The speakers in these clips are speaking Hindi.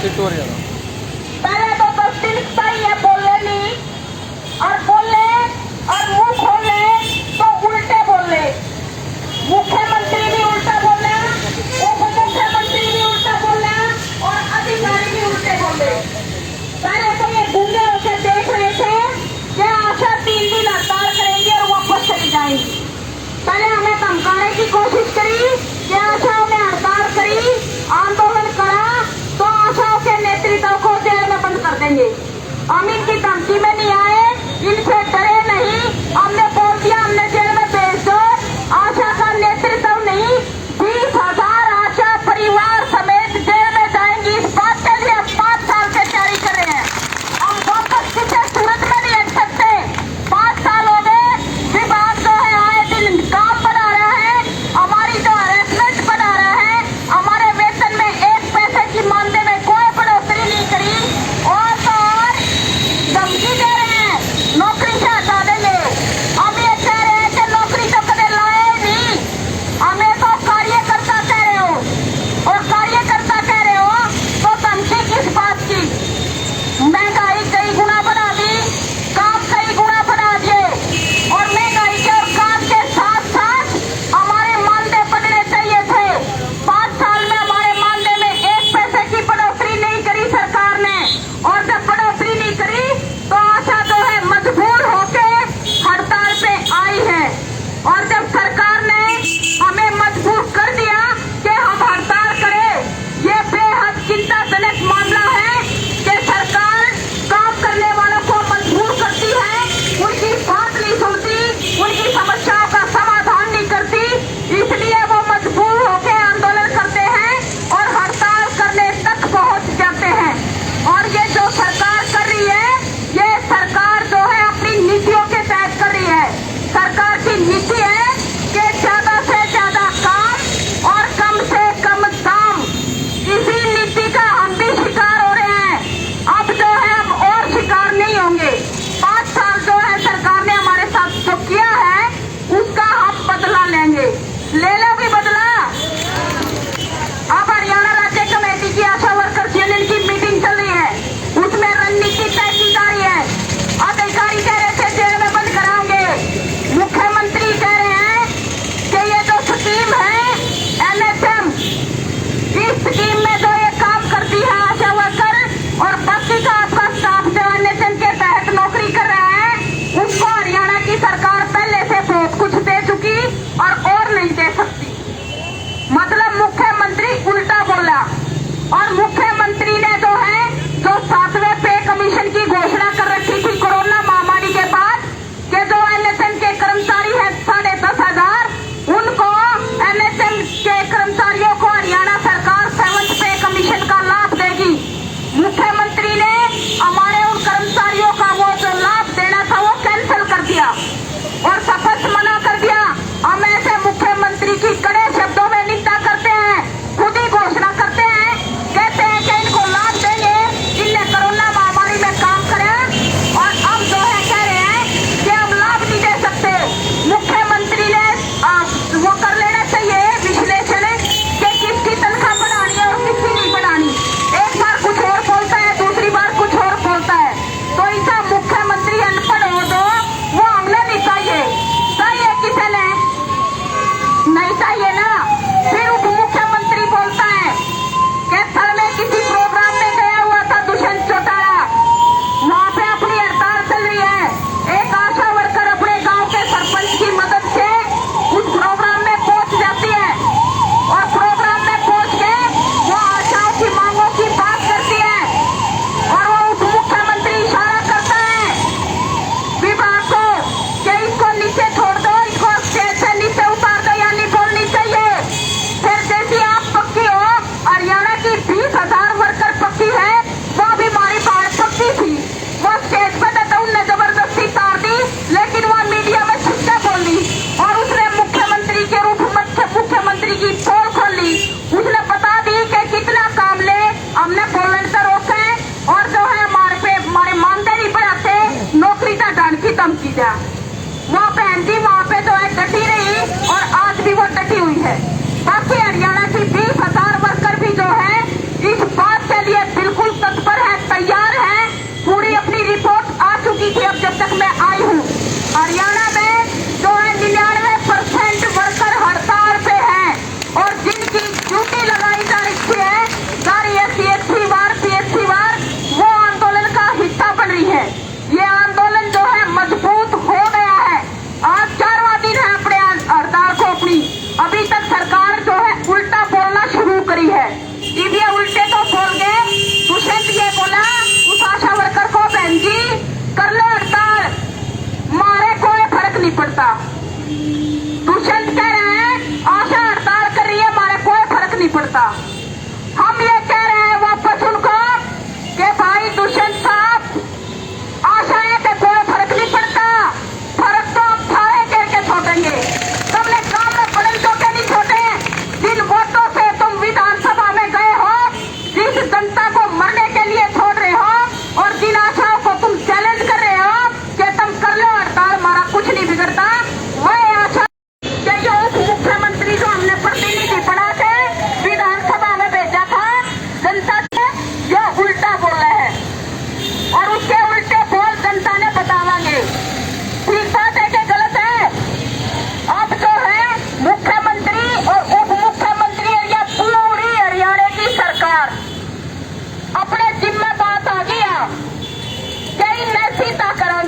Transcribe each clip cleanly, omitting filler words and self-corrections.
पहले तो 10 दिन सही है, बोले नहीं, और बोले और मुंह खोले तो उल्टे बोले। मुख्यमंत्री भी उल्टा बोले, उप मुख्यमंत्री भी उल्टा बोले और अधिकारी भी उल्टे बोले। पहले तो ये गूंगे होकर देख रहे थे कि आशा 3 दिन हड़ताल करेंगे और वापस चली जाएंगी। पहले हमें धमकाने की कोशिश करी कि आशाओं ने हड़ताल करी, आंदोलन करा तो आशाओं के नेतृत्व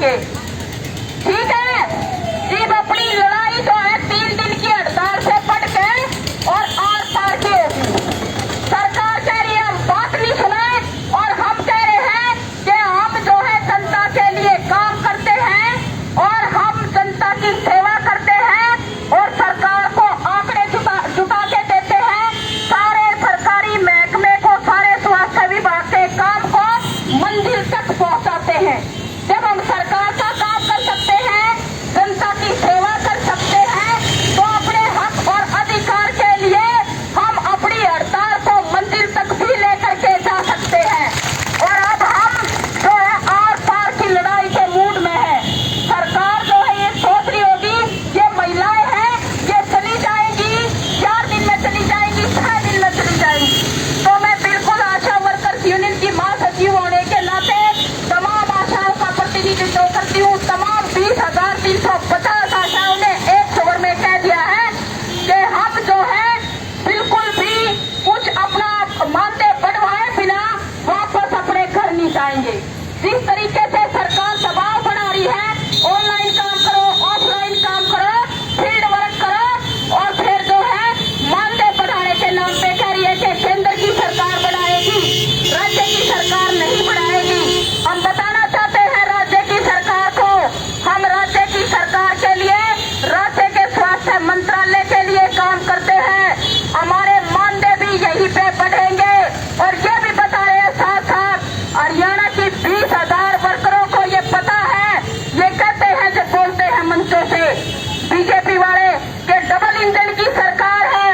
जाएंगे। ठीक है, जीव अपनी लड़ाई जो है 3 दिन की हड़ताल से बढ़ के और 8 साल की होगी। सरकार कह रही है हम बात नहीं सुने, और हम कह रहे हैं कि हम जो है जनता के लिए काम करते हैं और हम जनता की सेवा करते हैं और सरकार को आंकड़े जुटा के देते हैं। सारे सरकारी महकमे को, सारे स्वास्थ्य विभाग के काम को मंजिल तक पहुंचाते हैं। जब हम सरकार का काम कर सकते हैं, जनता की सेवा कर सकते हैं, तो अपने हक और अधिकार के लिए हम अपनी हड़ताल को मंजिल तक भी लेकर के जा सकते हैं। और अब हम जो है आर पार की लड़ाई के मूड में है। सरकार जो है ये सोच रही होगी ये महिलाएं हैं, ये चली जाएंगी, 4 दिन में चली जाएंगी, 6 दिन में चली जाएंगी। तो मैं बिल्कुल आशा वर्कर्स यूनियन की महासचिव होने के नाते तमाम आशाओं का प्रतिनिधित्व करती हूँ। तमाम 20,350 आशाओं ने एक स्वर में कह दिया है कि हम जो है बिल्कुल भी कुछ अपना मानदेय बढ़वाए बिना वापस अपने घर नहीं जाएंगे। जिस तरीके से सरकार दबाव बना रही है, ऑनलाइन काम करो, ऑफलाइन काम करो, फील्ड वर्क करो, और फिर जो है मानदेय बढ़ाने के नाम पे कह रही है कि केंद्र की सरकार बढ़ाएगी, राज्य की सरकार नहीं बढ़ाएगी। हम बताना चाहते हैं राज्य की सरकार को, हम राज्य की सरकार के लिए, राज्य के स्वास्थ्य मंत्रालय के लिए काम करते हैं। हमारे मानदेय भी यहीं पे बढ़ेंगे। और ये भी बता रहे हैं साथ साथ हरियाणा की 20,000 वर्करों को ये पता है, ये कहते हैं जब बोलते हैं मंचों से बीजेपी वाले कि डबल इंजन की सरकार है।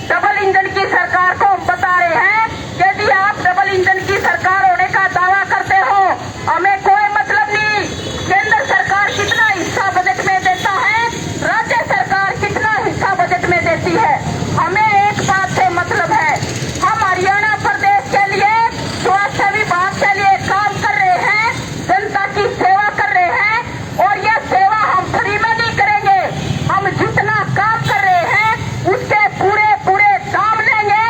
डबल इंजन की सरकार को हम बता रहे हैं कि यदि आप डबल इंजन की सरकार होने का दावा करते हो, हमें कोई मतलब नहीं केंद्र सरकार कितना हिस्सा बजट में देता है, राज्य सरकार कितना हिस्सा बजट में देती है, हमें एक बात से मतलब है। हम हरियाणा प्रदेश के लिए, स्वास्थ्य विभाग के लिए काम कर रहे हैं, जनता की सेवा कर रहे हैं, और यह सेवा हम फ्री में नहीं करेंगे। हम जितना काम कर रहे हैं उसके पूरे पूरे दाम लेंगे।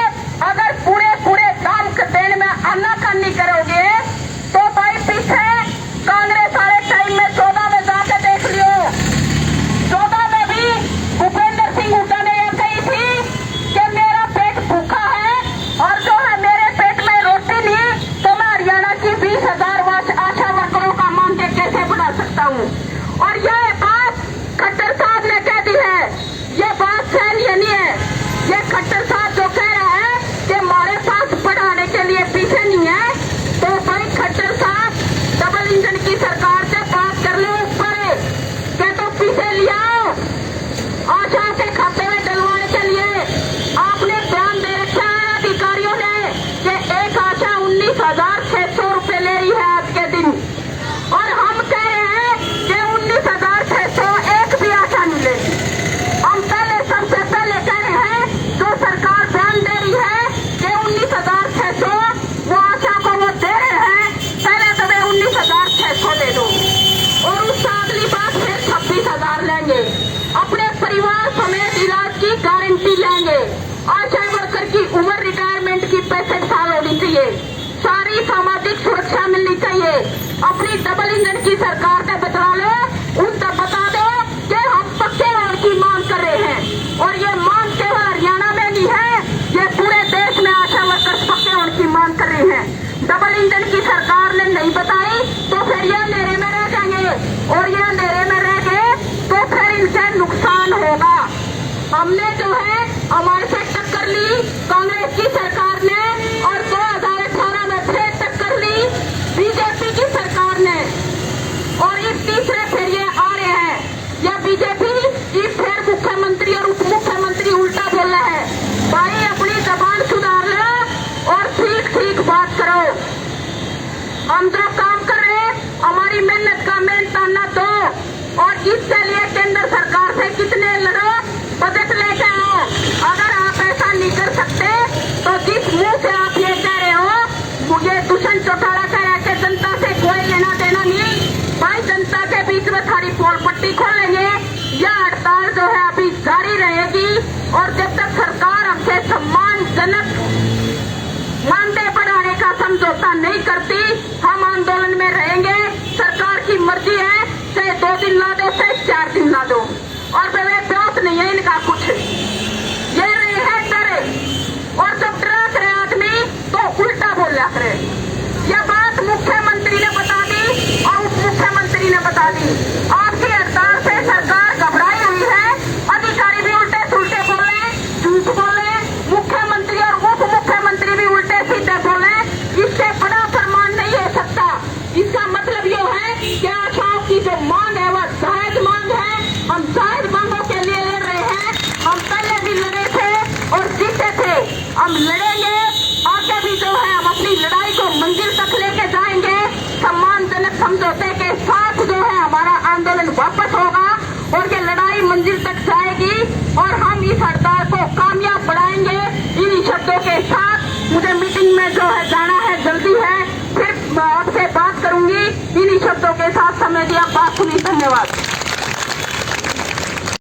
अगर पूरे पूरे दाम देने में आनाकानी करोगे तो भाई पीछे कांग्रेस वाले टाइम में 14 में जाके देख लियो, 14 में भी भूपेंद्र सिंह हुड्डा ने यह कही थी कि मेरा पेट भूखा है और जो है मेरे पेट में रोटी नहीं, तो मैं हरियाणा की 20,000 आशा वर्करों का मानदेय कैसे बढ़ा सकता हूँ। और यह बात खट्टर साहब ने कह दी है, ये बात सहनीय नहीं है। ये खट्टर साहब जो कह रहा है कि हमारे पास बढ़ाने के लिए पीछे नहीं है, तो भाई खट्टर साहब डबल इंजन की सरकार से बात कर लो ऊपर, क्या तो पीछे लिया आशाओं के खाते में डलवाने के लिए। आपने ध्यान दे रखा है अधिकारियों ने कि एक आशा 19,600 रुपए ले रही है आज के दिन, और हम कह रहे हैं कि 19,600 एक भी आशा नहीं लेगी। हम पहले सबसे पहले कह रहे हैं जो सरकार ध्यान दे रही है कि 19,600 वो आशा को वो दे रहे हैं, पहले तो वे 19,600 दे दो, और उससे अगली बात फिर 26,000 लेंगे। अपने परिवार समेत इलाज की गारंटी लेंगे। आशा वर्कर की उम्र रिटायरमेंट की 65 साल होनी चाहिए। सारी सामाजिक सुरक्षा मिलनी चाहिए। अपनी डबल इंजन की सरकार से बता लो, उन तक बता दो कि हम पक्के होने की मांग कर रहे हैं, और ये मांग केवल हरियाणा में नहीं है, ये पूरे देश में आशा वर्कर्स पक्के होने की मांग कर रहे हैं। डबल इंजन की सरकार ने नहीं बताई तो फिर ये अंधेरे में रह जाएंगे, और ये अंधेरे में रह गए तो फिर इनसे नुकसान होगा। हमने जो है हमारे से टक्कर ली कांग्रेस की सरकार ने, और 2018 में फिर टक्कर ली बीजेपी की सरकार ने, और इस तीसरे फिर ये आ रहे हैं। यह बीजेपी इस फिर मुख्यमंत्री और उप मुख्यमंत्री उल्टा बोल रहा है। भाई अपनी जबान सुधार लो और ठीक ठीक बात करो। हम जो काम कर रहे हैं हमारी मेहनत का मेहनताना दो, और इसके लिए केंद्र सरकार से कितने लड़ो, बजट लेके आओ। अगर आप ऐसा नहीं कर सकते तो जिस मुंह से आप ये कह रहे हो, मुझे दुष्यंत चौटाला कह रहा है कि जनता से कोई लेना देना नहीं, भाई जनता के बीच में थारी पोल पट्टी खोलेंगे। यह हड़ताल जो है अभी जारी रहेगी, और जब तक सरकार हमसे सम्मानजनक मानदेय बढ़ाने का समझौता नहीं करती, हम आंदोलन में रहेंगे। सरकार की मर्जी 2 दिन ला दो, चाहे 4 दिन ला दो, और वे बात नहीं है इनका कुछ, ये नहीं है डरे। और जब डरा करे आदमी तो उल्टा बोला करे। यह बात मुख्यमंत्री ने बता दी और उप मुख्यमंत्री ने बता दी। आपकी हड़ताल से सरकार घबराई हुई है, अधिकारी भी उल्टे सुलटे बोले, झूठ बोले, मुख्यमंत्री और उप मुख्यमंत्री भी उल्टे सीधे बोले। इससे बड़ा फरमान नहीं हो सकता। इसका मतलब ये है कि आशाओं की जो मांग है वह जायज मांग है। हम जायज मांगों के लिए लड़ रहे हैं। हम पहले भी लड़े थे और जीते थे, हम लड़ेंगे आगे भी। जो है हम अपनी लड़ाई को मंजिल तक लेके जाएंगे। सम्मानजनक समझौते के साथ जो है हमारा आंदोलन वापस होगा और ये लड़ाई मंजिल तक जाएगी और हम इस हड़ताल को कामयाब बनाएंगे। इन्हीं शब्दों के साथ मुझे मीटिंग में जो है जाना है, जल्दी है, फिर आपसे बात करूंगी। इन्हीं शब्दों के साथ समय दिया, बात सुनी, धन्यवाद।